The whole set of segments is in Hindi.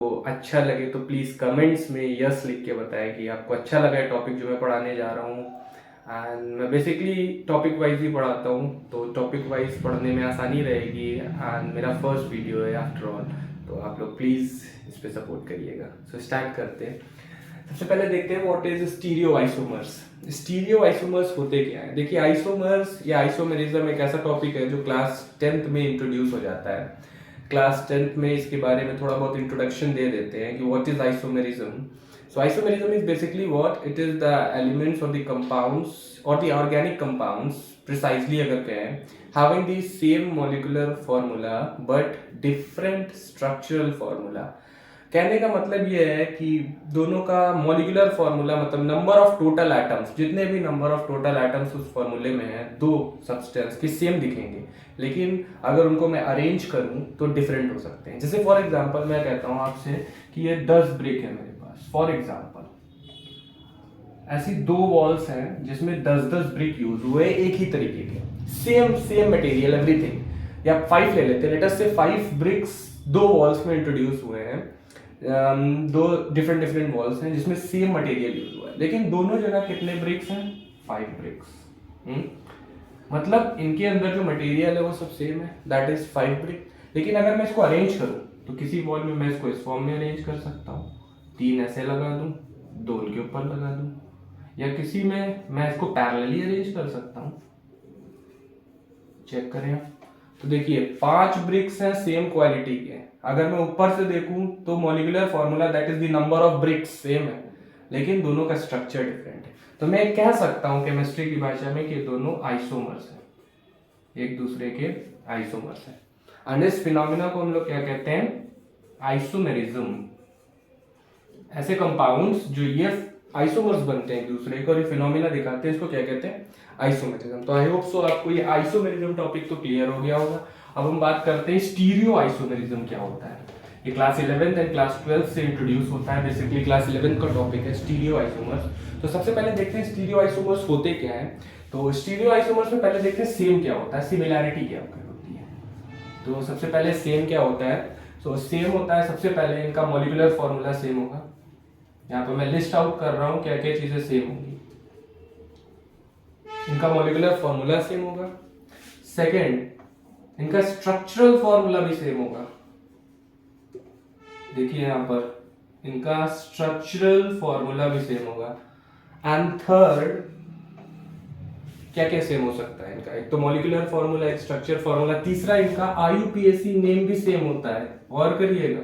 तो अच्छा लगे तो प्लीज़ कमेंट्स में यस लिख के बताएं कि आपको अच्छा लगा है टॉपिक जो मैं पढ़ाने जा रहा हूँ। एंड मैं बेसिकली टॉपिक वाइज ही पढ़ाता हूँ, तो टॉपिक वाइज पढ़ने में आसानी रहेगी। एंड मेरा फर्स्ट वीडियो है आफ्टर ऑल, तो आप लोग प्लीज़ इस पर सपोर्ट करिएगा। सो स्टार्ट करते हैं। सबसे पहले देखते हैं what is stereo isomers. Stereo isomers होते क्या है? देखिए, आइसोमर्स या आइसोमेरिज्म एक ऐसा टॉपिक है जो क्लास 10th में इंट्रोड्यूस हो जाता है। क्लास 10th में इसके बारे में थोड़ा बहुत इंट्रोडक्शन दे देते हैं कि what is isomerism. So isomerism is basically what it is the elements और द कंपाउंड्स और द ऑर्गेनिक कंपाउंड्स प्रिसाइजली अगर कहें, having the same molecular formula but different structural formula। कहने का मतलब ये है कि दोनों का मॉलिक्यूलर फॉर्मूला मतलब नंबर ऑफ टोटल एटम्स, जितने भी नंबर ऑफ टोटल एटम्स उस फॉर्मूले में है, दो सब्सटेंस के सेम दिखेंगे, लेकिन अगर उनको मैं अरेंज करूं तो डिफरेंट हो सकते हैं। जैसे फॉर एग्जांपल मैं कहता हूं आपसे कि ये 10 ब्रिक है मेरे पास, फॉर एग्जांपल ऐसी दो वॉल्स हैं जिसमें 10-10 ब्रिक यूज हुए एक ही तरीके के, सेम मटेरियल एवरीथिंग। या 5 ले लेते हैं, लेट अस से 5 ब्रिक्स दो वॉल्स में इंट्रोड्यूस हुए हैं। दो डिफरेंट वॉल्स हैं जिसमें सेम मटेरियल यूज हुआ है, लेकिन दोनों जगह कितने ब्रिक्स हैं? 5 ब्रिक्स। मतलब इनके अंदर जो मटेरियल है वो सब सेम है, दैट इज 5 ब्रिक। लेकिन अगर मैं इसको अरेंज करूं तो किसी वॉल में मैं इसको इस फॉर्म में अरेंज कर सकता हूँ, 3 ऐसे लगा दूं, 2 उनके ऊपर लगा दूं, या किसी में मैं इसको पैरेलली अरेंज कर सकता हूँ। चेक करें आप, तो देखिए 5 ब्रिक्स हैं सेम क्वालिटी के। अगर मैं ऊपर से देखूं तो molecular formula that is the number of BRICS same है, लेकिन दोनों का स्ट्रक्चर डिफरेंट है। तो मैं कह सकता हूं केमिस्ट्री की भाषा में कि दोनों आइसोमर्स हैं, एक दूसरे के आइसोमर्स हैं। एंड इस फिनोमिना को हम लोग क्या कहते हैं? आइसोमेरिज्म। ऐसे कंपाउंड्स जो ये आइसोमर्स बनते हैं एक दूसरे को और ये फिनोमिना दिखाते हैं, इसको क्या कहते हैं? आइसोमेरिज्म। तो आई होप सो आपको ये आइसोमेरिज्म टॉपिक तो क्लियर हो गया होगा। अब हम बात करते हैं स्टीरियो आइसोमेरिज्म क्या होता है। ये class 11th and class 12th से इंट्रोड्यूस होता है। बेसिकली क्लास 11th का टॉपिक है स्टीरियो आइसोमर्स। तो सबसे पहले देखते हैं स्टीरियो आइसोमर्स होते क्या है। तो स्टीरियो आइसोमर्स में पहले देखते हैं सेम क्या होता है, सिमिलैरिटी क्या होती है। तो सबसे पहले सेम क्या होता है? तो सेम होता है, सबसे पहले इनका मॉलिक्यूलर फॉर्मूला सेम होगा। यहाँ पे मैं लिस्ट आउट कर रहा हूँ क्या क्या चीजें सेम होंगी। इनका मॉलिक्यूलर फॉर्मूला सेम होगा। सेकेंड, इनका स्ट्रक्चरल फॉर्मूला भी सेम होगा। देखिए यहां पर इनका स्ट्रक्चरल फॉर्मूला भी सेम होगा। एंड थर्ड, क्या क्या सेम हो सकता है इनका? एक तो मॉलिक्यूलर फॉर्मूला, एक स्ट्रक्चर फॉर्मूला। तीसरा, इनका आईयूपीएसी नेम भी सेम होता है। और करिएगा,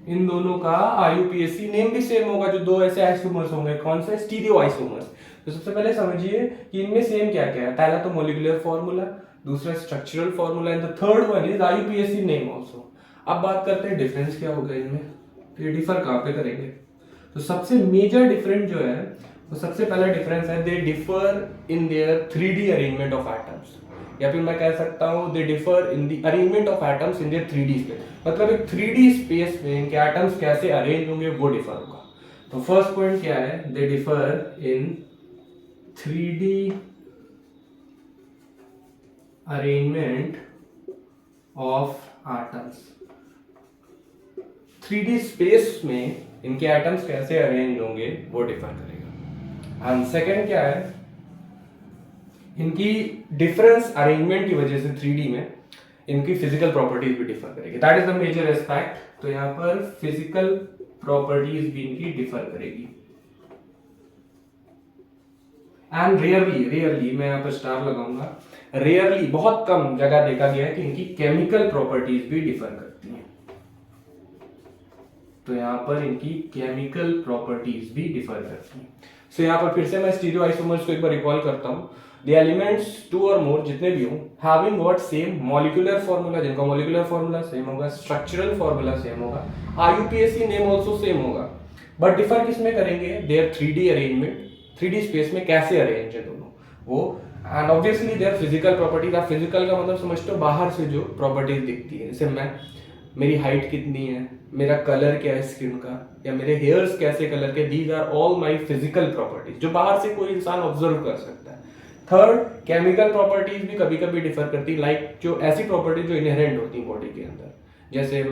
इन दोनों का आईयूपीएसी नेम भी सेम होगा। जो दो ऐसे आइसोमर्स होंगे, कौन से? Stereo isomers. तो सबसे पहले समझिए कि इनमें सेम क्या क्या है। पहला तो मॉलिक्यूलर फॉर्मूला, दूसरा structural formula, and the third one is IUPAC name also. अब बात करते हैं डिफरेंस क्या होगा इनमें, तो ये डिफर कहां पे करेंगे। तो सबसे मेजर डिफरेंस जो है, तो सबसे पहला डिफरेंस है they differ in their 3D arrangement of atoms, या फिर मैं कह सकता हूं they differ in the arrangement of atoms in their 3D space. मतलब एक 3D स्पेस में इनके एटम्स कैसे अरेंज होंगे वो डिफर होगा। तो फर्स्ट पॉइंट क्या है? They differ in 3D arrangement of atoms. 3D space में इनके एटम्स कैसे अरेंज होंगे वो डिफर करेगा। एंड सेकेंड क्या है? इनकी डिफरेंस अरेंजमेंट की वजह से 3D में इनकी फिजिकल प्रॉपर्टीज भी डिफर करेगी। That is the major aspect. तो यहां पर फिजिकल प्रॉपर्टीज भी इनकी डिफर करेगी। एंड रेयरली मैं यहां पर स्टार लगाऊंगा, रेयरली बहुत कम जगह देखा गया है कि इनकी केमिकल प्रॉपर्टीज भी डिफर करती हैं। तो यहां पर इनकी केमिकल प्रॉपर्टीज भी डिफर करती हैं। सो यहां पर फिर से मैं स्टीरियो आइसोमर्स को एक बार रिकॉल करता हूं। The elements 2 और more जितने भी हो, having what same molecular formula, जिनका molecular formula same होगा, structural formula same होगा, IUPAC name also same होगा, but differ किस में करेंगे? Their 3D arrangement, 3D space में कैसे arrange है दोनों वो, and obviously their physical properties। आप physical का मतलब समझते हो बाहर से जो properties दिखती है, जैसे मेरी हाइट कितनी है, मेरा कलर क्या है स्किन का, या मेरे हेयर्स कैसे कलर के, these are all my physical properties जो बाहर से कोई इंसान ऑब्जर्व कर सकता है। थर्ड, केमिकल प्रॉपर्टीज भी कभी कभी डिफर करती है, लाइक जो ऐसी प्रॉपर्टीज जो इनहेरेंट होती है बॉडी के अंदर, जैसे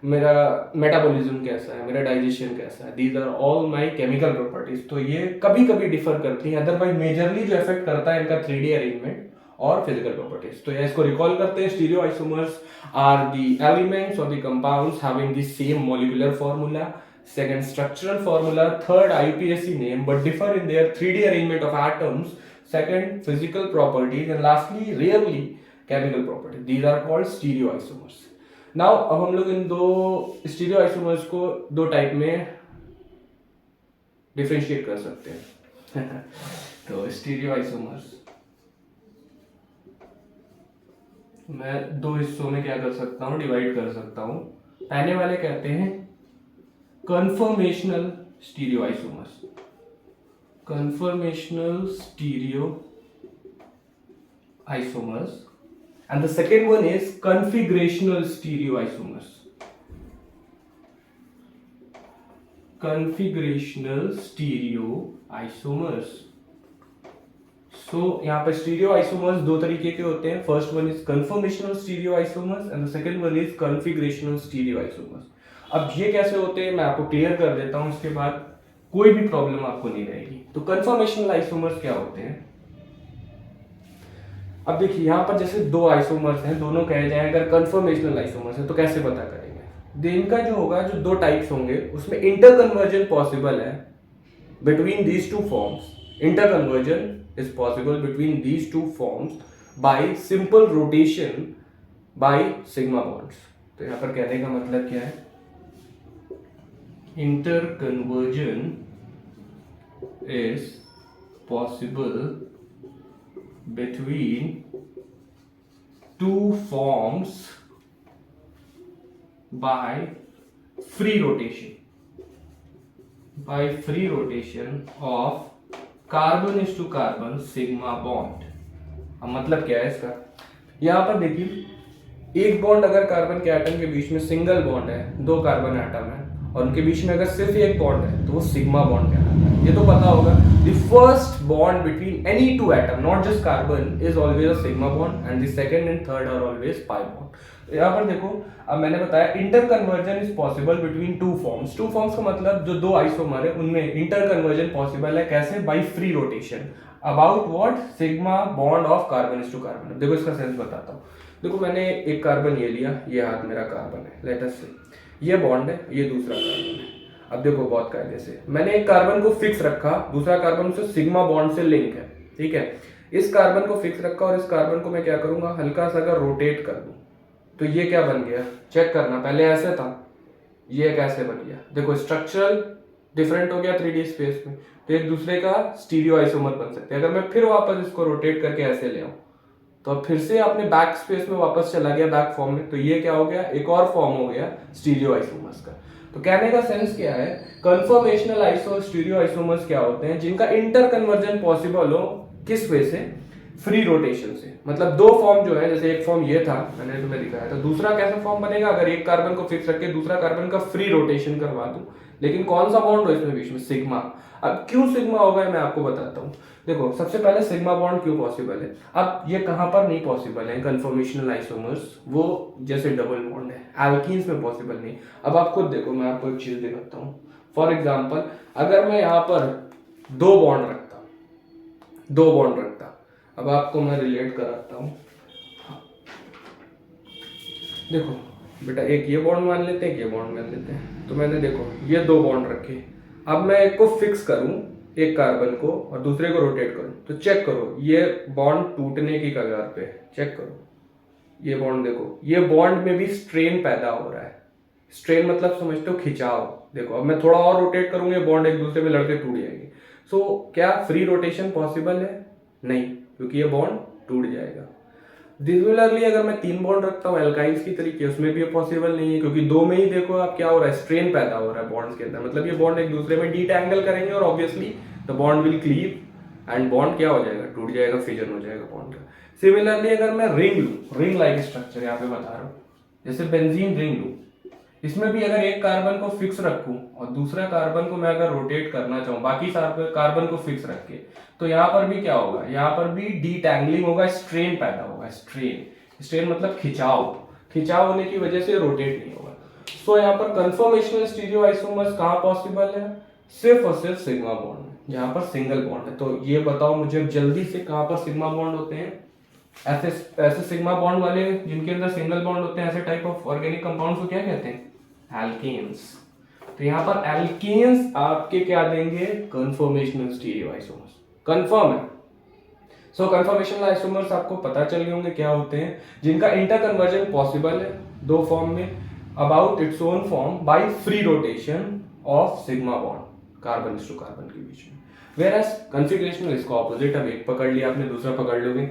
मेरा मेटाबॉलिज्म कैसा है, मेरा डाइजेशन कैसा है, these are all my chemical properties. तो ये कभी कभी डिफर करती हैं, अदरवाइज मेजरली जो इफेक्ट करता है इनका 3D अरेंजमेंट और फिजिकल प्रॉपर्टीज। तो इसको रिकॉल करते हैं, स्टीरियोआइसोमर्स आर द एलिमेंट्स और the compounds having the same molecular formula, second structural formula, third IUPAC name, but differ in their 3D arrangement of atoms, second physical properties, and lastly rarely chemical properties. These are called stereoisomers. Now अब हम लोग इन दो stereoisomers को दो टाइप में डिफरेंशिएट कर सकते हैं तो stereoisomers मैं दो हिस्सों में क्या कर सकता हूँ, डिवाइड कर सकता हूँ। पहले वाले कहते हैं conformational stereoisomers, conformational stereoisomers, and the second one is configurational stereoisomers, configurational stereoisomers। सो यहाँ पर स्टीरियोआइसोमर्स दो तरीके के होते हैं, first one is conformational stereoisomers and the second one is configurational stereoisomers. अब ये कैसे होते हैं मैं आपको क्लियर कर देता हूं, उसके बाद कोई भी प्रॉब्लम आपको नहीं रहेगी। तो कन्फर्मेशनल आइसोमर्स क्या होते हैं, अब देखिए यहाँ पर जैसे दो आइसोमर्स हैं, दोनों कहे जाए अगर कन्फर्मेशनल आइसोमर्स है तो कैसे पता करेंगे। इनका जो होगा, जो दो टाइप्स होंगे उसमें इंटर कन्वर्जन पॉसिबल है between these two forms. Inter conversion is possible between these two forms by simple rotation by sigma bonds। तो यहाँ पर कहने का मतलब क्या है, interconversion is possible between two forms by free rotation of carbon is to carbon sigma bond. अब मतलब क्या है इसका, यहां पर देखिए एक बॉन्ड अगर कार्बन के एटम के बीच में सिंगल बॉन्ड है, दो कार्बन एटम है और उनके बीच में अगर सिर्फ एक बॉन्ड है तो वो सिग्मा बॉन्ड कहलाता है। ये तो पता होगा, the first bond between any two atom not just carbon is always a sigma bond and the second and third are always pi bond. यहाँ पर देखो, अब मैंने बताया interconversion is possible between two forms. Two forms का मतलब जो दो आइसोमर है उनमें इंटर कन्वर्जन पॉसिबल है, कैसे, by free rotation about what, sigma bond of carbon is to carbon. देखो इसका सेंस बताता हूँ। देखो मैंने एक कार्बन ये लिया, ये हाथ मेरा कार्बन है, लेट अस से ये बॉन्ड है, ये दूसरा कार्बन है। अब देखो बहुत कायदे से मैंने एक कार्बन को फिक्स रखा, दूसरा कार्बन से सिग्मा बॉन्ड से लिंक है, ठीक है। इस कार्बन को फिक्स रखा और इस कार्बन को मैं क्या करूंगा, हल्का सा अगर रोटेट कर दूं तो ये क्या बन गया, चेक करना, पहले ऐसे था, ये कैसे बन गया। देखो स्ट्रक्चरल डिफरेंट हो गया 3D स्पेस में, तो एक दूसरे का स्टीरियो आइसोमर बन सकते हैं। अगर मैं फिर वापस इसको रोटेट करके ऐसे ले आऊं तो अब फिर से अपने बैक स्पेस में वापस चला गया, बैक फॉर्म में, तो ये क्या हो गया, एक और फॉर्म हो गया स्टीरियो आइसोमर्स का। तो कहने का सेंस क्या है, कन्फर्मेशनल आइसो स्टीरियो आइसोमर्स क्या होते हैं, जिनका इंटर कन्वर्जन पॉसिबल हो, किस वे से, फ्री रोटेशन से। मतलब दो फॉर्म जो है, जैसे एक फॉर्म ये था मैंने तुम्हें दिखाया था, दूसरा कैसा फॉर्म बनेगा, अगर एक कार्बन को फिक्स रख के दूसरा कार्बन का फ्री रोटेशन करवा दूं, लेकिन कौन सा बॉन्ड हो इसमें बीच में, सिग्मा। अब क्यों सिग्मा होगा मैं आपको बताता हूँ। देखो सबसे पहले सिग्मा बॉन्ड क्यों पॉसिबल है, अब ये कहां पर नहीं पॉसिबल है कन्फर्मेशनल आइसोमर्स, वो जैसे डबल बॉन्ड है, एल्कीन्स में पॉसिबल नहीं। अब आप खुद देखो, मैं आपको एक चीज दिखाता हूँ। फॉर एग्जाम्पल अगर मैं यहाँ पर दो बॉन्ड रखता, अब आपको मैं रिलेट कराता हूं। देखो बेटा, एक ये बॉन्ड मान लेते हैं, एक ये बॉन्ड मान लेते हैं। तो मैंने देखो ये दो बॉन्ड रखे, अब मैं एक को फिक्स करूं, एक कार्बन को, और दूसरे को रोटेट करूं, तो चेक करो ये बॉन्ड टूटने की कगार पे, चेक करो ये बॉन्ड, देखो ये बॉन्ड में भी स्ट्रेन पैदा हो रहा है। स्ट्रेन मतलब समझते हो, खिंचाव। देखो अब मैं थोड़ा और रोटेट करूंगा, बॉन्ड एक दूसरे में लड़के टूट जाएंगे। सो क्या फ्री रोटेशन पॉसिबल है, नहीं, क्योंकि ये बॉन्ड टूट जाएगा। सिमिलरली अगर मैं तीन बॉन्ड रखता हूँ एल्काइंस की तरीके, उसमें भी ये पॉसिबल नहीं है, क्योंकि दो में ही देखो आप क्या हो रहा है, स्ट्रेन पैदा हो रहा है बॉन्ड्स के अंदर। मतलब ये बॉन्ड एक दूसरे में डीटैंगल करेंगे और obviously the bond will cleave and bond क्या हो जाएगा, टूट जाएगा, फिजन हो जाएगा बॉन्ड का। सिमिलरली अगर मैं रिंग लूं, रिंग लाइक स्ट्रक्चर यहाँ पे बता रहा हूँ, जैसे बेंजीन रिंग लूं, इसमें भी अगर एक कार्बन को फिक्स रखूं और दूसरा कार्बन को मैं अगर रोटेट करना चाहूं, बाकी कार्बन को फिक्स रख के, तो यहाँ पर भी क्या होगा, यहाँ पर भी डीटैंगलिंग होगा, स्ट्रेन पैदा होगा। स्ट्रेन मतलब खिंचाव खिंचाव होने की वजह से रोटेट नहीं होगा। सो यहाँ पर कंफर्मेशनल स्टीरियो आइसोमर्स कहाँ पॉसिबल है? सिर्फ और सिर्फ सिग्मा बॉन्ड में, जहाँ पर सिंगल बॉन्ड है। तो ये बताओ मुझे जल्दी से, कहाँ पर सिग्मा बॉन्ड होते हैं? ऐसे ऐसे सिग्मा बॉन्ड वाले जिनके अंदर सिंगल बॉन्ड होते हैं, ऐसे टाइप ऑफ ऑर्गेनिक कंपाउंड्स को क्या कहते हैं? एल्केन्स। तो यहाँ पर एल्केन्स आपके क्या देंगे? Conformational stereo isomers. कंफर्म है। सो कंफर्मेशनल आइसोमर्स आपको पता चल गए होंगे क्या होते हैं, जिनका इंटर कन्वर्जन पॉसिबल है दो फॉर्म में about its own form by free rotation of sigma bond carbon to carbon के बीच में। वेयर एज कॉन्फिगरेशनल इसका ऑपोजिट है। एक पकड़ लिया आपने, दूसरा पकड़ लोगे।